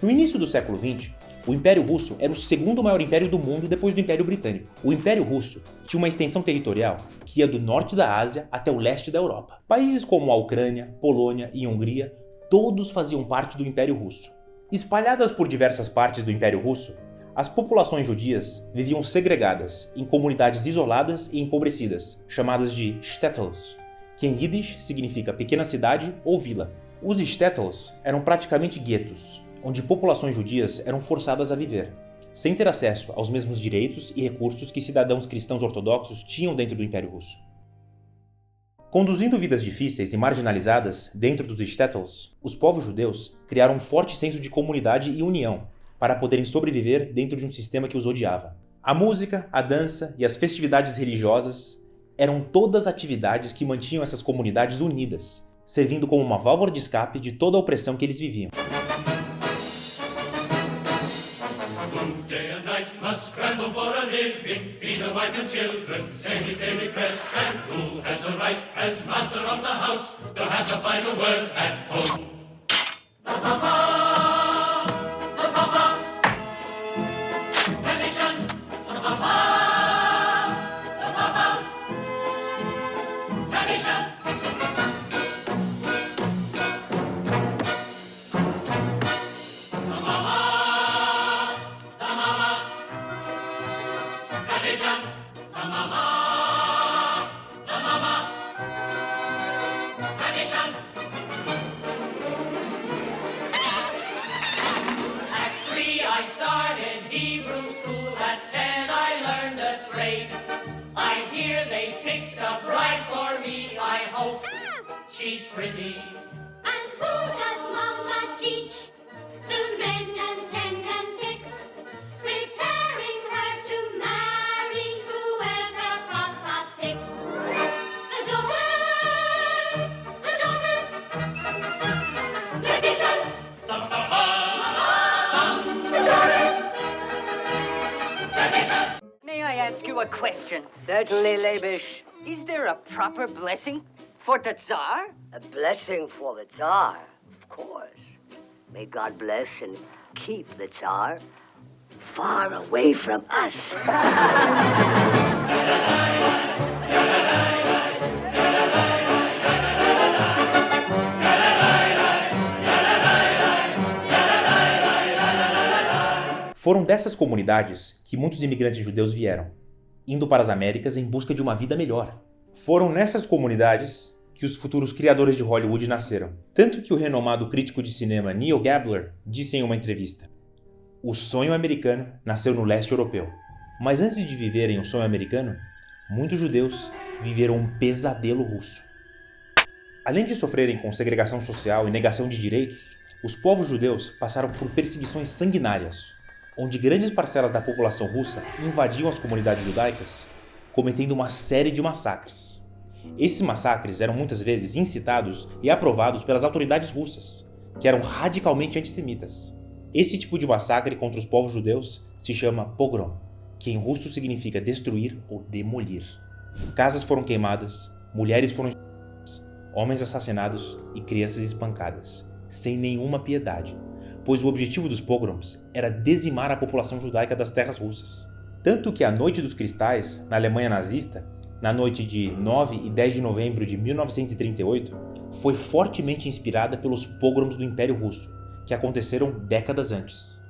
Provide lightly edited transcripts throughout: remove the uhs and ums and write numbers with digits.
No início do século XX, o Império Russo era o segundo maior império do mundo depois do Império Britânico. O Império Russo tinha uma extensão territorial que ia do norte da Ásia até o leste da Europa. Países como a Ucrânia, Polônia e Hungria, todos faziam parte do Império Russo. Espalhadas por diversas partes do Império Russo, as populações judias viviam segregadas, em comunidades isoladas e empobrecidas, chamadas de shtetls, que em Yiddish significa pequena cidade ou vila. Os shtetls eram praticamente guetos, onde populações judias eram forçadas a viver, sem ter acesso aos mesmos direitos e recursos que cidadãos cristãos ortodoxos tinham dentro do Império Russo. Conduzindo vidas difíceis e marginalizadas dentro dos shtetls, os povos judeus criaram um forte senso de comunidade e união para poderem sobreviver dentro de um sistema que os odiava. A música, a dança e as festividades religiosas eram todas atividades que mantinham essas comunidades unidas, servindo como uma válvula de escape de toda a opressão que eles viviam. Must scramble for a living, feed a wife and children, send his daily prayers, and who has the right, as master of the house, to have the final word at home? The Papa, tradition, the Papa, tradition. I started Hebrew school, at 10 I learned a trade. I hear they picked a bride for me, I hope she's pretty. And who does Mama teach? To mend and tend and fix, preparing her to marry whoever Papa picks. The daughters, tradition. May I ask you a question? Certainly, Labish. Is there a proper blessing for the Tsar? A blessing for the Tsar, of course. May God bless and keep the Tsar far away from us. Foram dessas comunidades que muitos imigrantes judeus vieram, indo para as Américas em busca de uma vida melhor. Foram nessas comunidades que os futuros criadores de Hollywood nasceram. Tanto que o renomado crítico de cinema Neil Gabler disse em uma entrevista: "O sonho americano nasceu no leste europeu. Mas antes de viverem o sonho americano, muitos judeus viveram um pesadelo russo." Além de sofrerem com segregação social e negação de direitos, os povos judeus passaram por perseguições sanguinárias, onde grandes parcelas da população russa invadiam as comunidades judaicas, cometendo uma série de massacres. Esses massacres eram muitas vezes incitados e aprovados pelas autoridades russas, que eram radicalmente antissemitas. Esse tipo de massacre contra os povos judeus se chama pogrom, que em russo significa destruir ou demolir. Casas foram queimadas, mulheres foram estupradas, homens assassinados e crianças espancadas, sem nenhuma piedade, pois o objetivo dos pogroms era dizimar a população judaica das terras russas. Tanto que a Noite dos Cristais, na Alemanha nazista, na noite de 9 e 10 de novembro de 1938, foi fortemente inspirada pelos pogroms do Império Russo, que aconteceram décadas antes.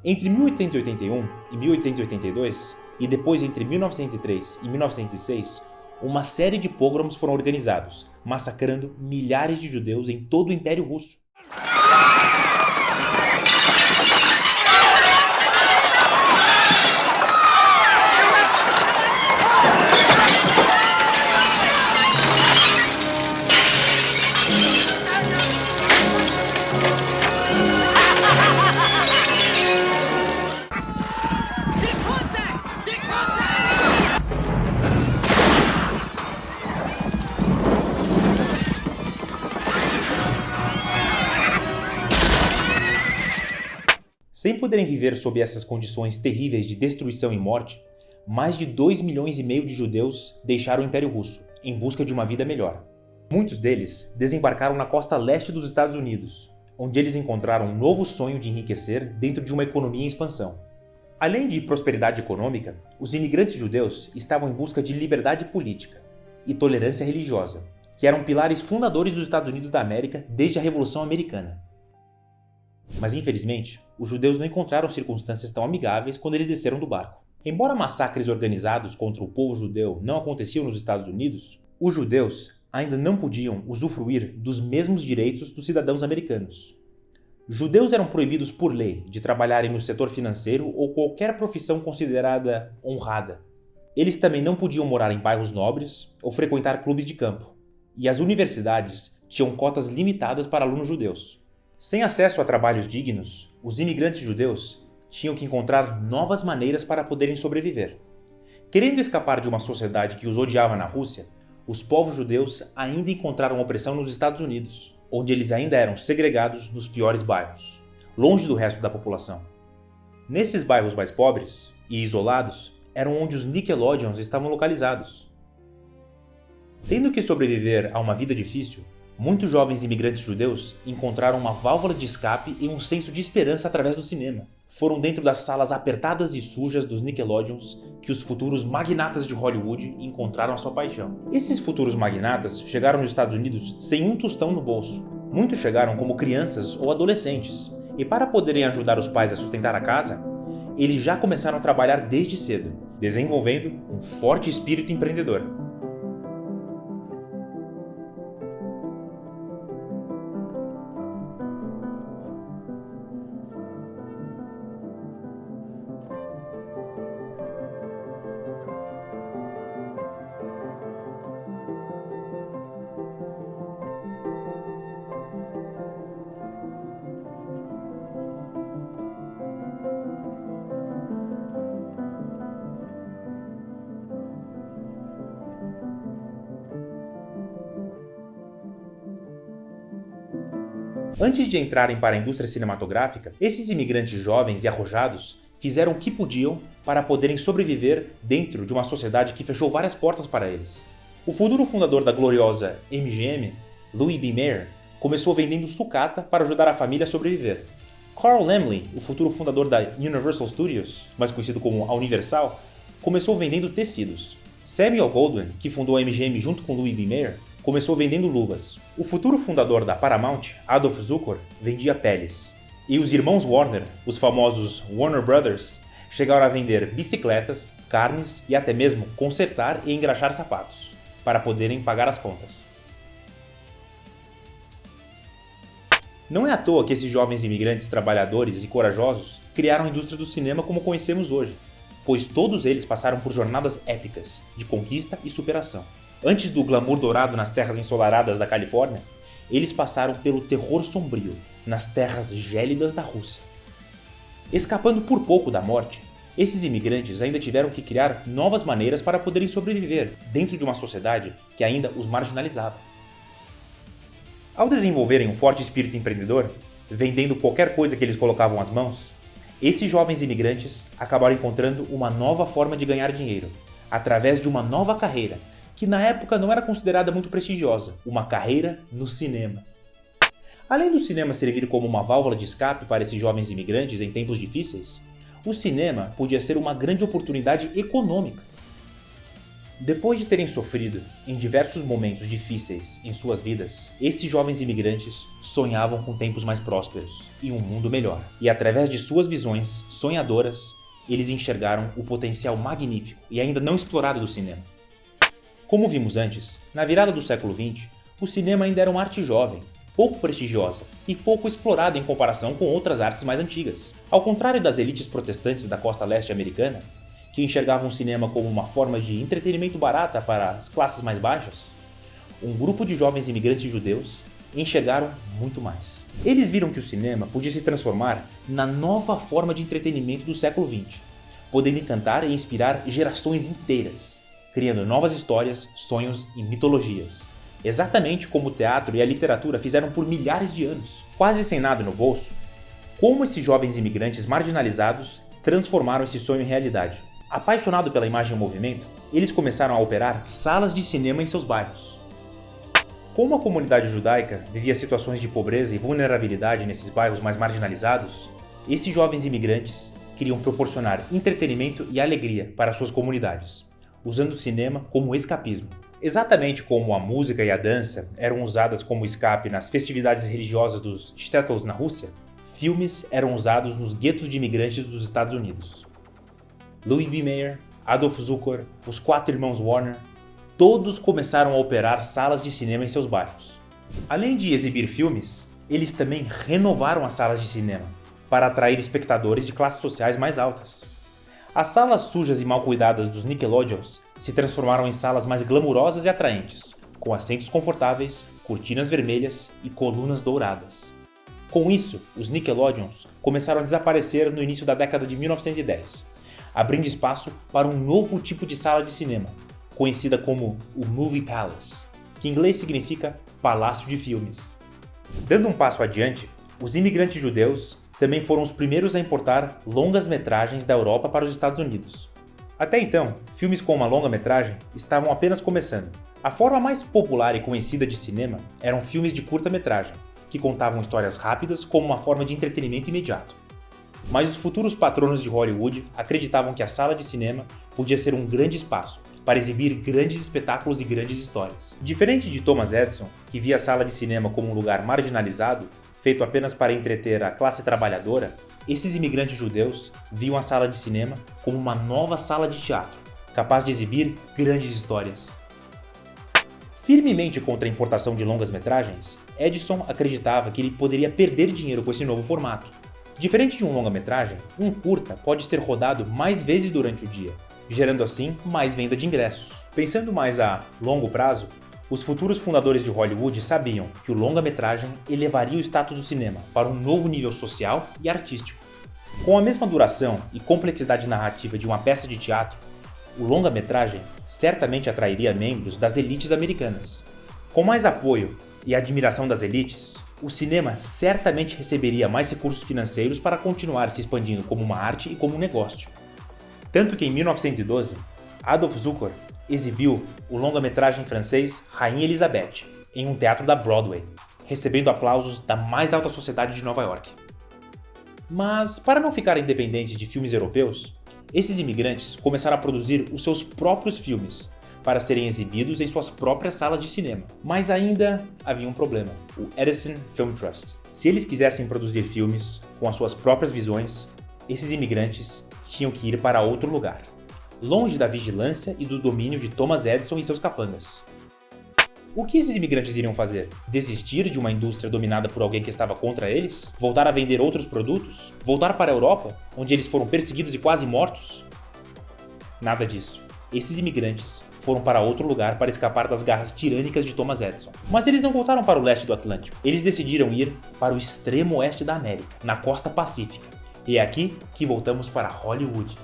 Entre 1881 e 1882, e depois entre 1903 e 1906, uma série de pogroms foram organizados, massacrando milhares de judeus em todo o Império Russo. Sem poderem viver sob essas condições terríveis de destruição e morte, mais de 2,5 milhões de judeus deixaram o Império Russo, em busca de uma vida melhor. Muitos deles desembarcaram na costa leste dos Estados Unidos, onde eles encontraram um novo sonho de enriquecer dentro de uma economia em expansão. Além de prosperidade econômica, os imigrantes judeus estavam em busca de liberdade política e tolerância religiosa, que eram pilares fundadores dos Estados Unidos da América desde a Revolução Americana. Mas infelizmente, os judeus não encontraram circunstâncias tão amigáveis quando eles desceram do barco. Embora massacres organizados contra o povo judeu não aconteciam nos Estados Unidos, os judeus ainda não podiam usufruir dos mesmos direitos dos cidadãos americanos. Judeus eram proibidos por lei de trabalharem no setor financeiro ou qualquer profissão considerada honrada. Eles também não podiam morar em bairros nobres ou frequentar clubes de campo. E as universidades tinham cotas limitadas para alunos judeus. Sem acesso a trabalhos dignos, os imigrantes judeus tinham que encontrar novas maneiras para poderem sobreviver. Querendo escapar de uma sociedade que os odiava na Rússia, os povos judeus ainda encontraram opressão nos Estados Unidos, onde eles ainda eram segregados nos piores bairros, longe do resto da população. Nesses bairros mais pobres e isolados, eram onde os Nickelodeons estavam localizados. Tendo que sobreviver a uma vida difícil, muitos jovens imigrantes judeus encontraram uma válvula de escape e um senso de esperança através do cinema. Foram dentro das salas apertadas e sujas dos Nickelodeons que os futuros magnatas de Hollywood encontraram a sua paixão. Esses futuros magnatas chegaram nos Estados Unidos sem um tostão no bolso. Muitos chegaram como crianças ou adolescentes, e para poderem ajudar os pais a sustentar a casa, eles já começaram a trabalhar desde cedo, desenvolvendo um forte espírito empreendedor. Antes de entrarem para a indústria cinematográfica, esses imigrantes jovens e arrojados fizeram o que podiam para poderem sobreviver dentro de uma sociedade que fechou várias portas para eles. O futuro fundador da gloriosa MGM, Louis B. Mayer, começou vendendo sucata para ajudar a família a sobreviver. Carl Laemmle, o futuro fundador da Universal Studios, mais conhecido como a Universal, começou vendendo tecidos. Samuel Goldwyn, que fundou a MGM junto com Louis B. Mayer, começou vendendo luvas. O futuro fundador da Paramount, Adolph Zukor, vendia peles. E os irmãos Warner, os famosos Warner Brothers, chegaram a vender bicicletas, carnes e até mesmo consertar e engraxar sapatos, para poderem pagar as contas. Não é à toa que esses jovens imigrantes trabalhadores e corajosos criaram a indústria do cinema como conhecemos hoje, pois todos eles passaram por jornadas épicas de conquista e superação. Antes do glamour dourado nas terras ensolaradas da Califórnia, eles passaram pelo terror sombrio nas terras gélidas da Rússia. Escapando por pouco da morte, esses imigrantes ainda tiveram que criar novas maneiras para poderem sobreviver dentro de uma sociedade que ainda os marginalizava. Ao desenvolverem um forte espírito empreendedor, vendendo qualquer coisa que eles colocavam às mãos, esses jovens imigrantes acabaram encontrando uma nova forma de ganhar dinheiro, através de uma nova carreira, que na época não era considerada muito prestigiosa, uma carreira no cinema. Além do cinema servir como uma válvula de escape para esses jovens imigrantes em tempos difíceis, o cinema podia ser uma grande oportunidade econômica. Depois de terem sofrido em diversos momentos difíceis em suas vidas, esses jovens imigrantes sonhavam com tempos mais prósperos e um mundo melhor. E através de suas visões sonhadoras, eles enxergaram o potencial magnífico e ainda não explorado do cinema. Como vimos antes, na virada do século XX, o cinema ainda era uma arte jovem, pouco prestigiosa e pouco explorada em comparação com outras artes mais antigas. Ao contrário das elites protestantes da costa leste americana, que enxergavam o cinema como uma forma de entretenimento barata para as classes mais baixas, um grupo de jovens imigrantes judeus enxergaram muito mais. Eles viram que o cinema podia se transformar na nova forma de entretenimento do século XX, podendo encantar e inspirar gerações inteiras, criando novas histórias, sonhos e mitologias. Exatamente como o teatro e a literatura fizeram por milhares de anos. Quase sem nada no bolso, como esses jovens imigrantes marginalizados transformaram esse sonho em realidade. Apaixonados pela imagem e movimento, eles começaram a operar salas de cinema em seus bairros. Como a comunidade judaica vivia situações de pobreza e vulnerabilidade nesses bairros mais marginalizados, esses jovens imigrantes queriam proporcionar entretenimento e alegria para suas comunidades, usando o cinema como escapismo. Exatamente como a música e a dança eram usadas como escape nas festividades religiosas dos shtetls na Rússia, filmes eram usados nos guetos de imigrantes dos Estados Unidos. Louis B. Mayer, Adolf Zukor, os 4 irmãos Warner, todos começaram a operar salas de cinema em seus bairros. Além de exibir filmes, eles também renovaram as salas de cinema para atrair espectadores de classes sociais mais altas. As salas sujas e mal cuidadas dos Nickelodeons se transformaram em salas mais glamourosas e atraentes, com assentos confortáveis, cortinas vermelhas e colunas douradas. Com isso, os Nickelodeons começaram a desaparecer no início da década de 1910, abrindo espaço para um novo tipo de sala de cinema, conhecida como o Movie Palace, que em inglês significa Palácio de Filmes. Dando um passo adiante, os imigrantes judeus também foram os primeiros a importar longas-metragens da Europa para os Estados Unidos. Até então, filmes com uma longa-metragem estavam apenas começando. A forma mais popular e conhecida de cinema eram filmes de curta-metragem, que contavam histórias rápidas como uma forma de entretenimento imediato. Mas os futuros patronos de Hollywood acreditavam que a sala de cinema podia ser um grande espaço para exibir grandes espetáculos e grandes histórias. Diferente de Thomas Edison, que via a sala de cinema como um lugar marginalizado, feito apenas para entreter a classe trabalhadora, esses imigrantes judeus viam a sala de cinema como uma nova sala de teatro, capaz de exibir grandes histórias. Firmemente contra a importação de longas-metragens, Edison acreditava que ele poderia perder dinheiro com esse novo formato. Diferente de um longa-metragem, um curta pode ser rodado mais vezes durante o dia, gerando assim mais venda de ingressos. Pensando mais a longo prazo, os futuros fundadores de Hollywood sabiam que o longa-metragem elevaria o status do cinema para um novo nível social e artístico. Com a mesma duração e complexidade narrativa de uma peça de teatro, o longa-metragem certamente atrairia membros das elites americanas. Com mais apoio e admiração das elites, o cinema certamente receberia mais recursos financeiros para continuar se expandindo como uma arte e como um negócio. Tanto que em 1912, Adolf Zukor exibiu o longa-metragem francês Rainha Elizabeth em um teatro da Broadway, recebendo aplausos da mais alta sociedade de Nova York. Mas, para não ficarem dependentes de filmes europeus, esses imigrantes começaram a produzir os seus próprios filmes para serem exibidos em suas próprias salas de cinema. Mas ainda havia um problema: o Edison Film Trust. Se eles quisessem produzir filmes com as suas próprias visões, esses imigrantes tinham que ir para outro lugar, longe da vigilância e do domínio de Thomas Edison e seus capangas. O que esses imigrantes iriam fazer? Desistir de uma indústria dominada por alguém que estava contra eles? Voltar a vender outros produtos? Voltar para a Europa, onde eles foram perseguidos e quase mortos? Nada disso. Esses imigrantes foram para outro lugar para escapar das garras tirânicas de Thomas Edison. Mas eles não voltaram para o leste do Atlântico. Eles decidiram ir para o extremo oeste da América, na costa pacífica. E é aqui que voltamos para Hollywood.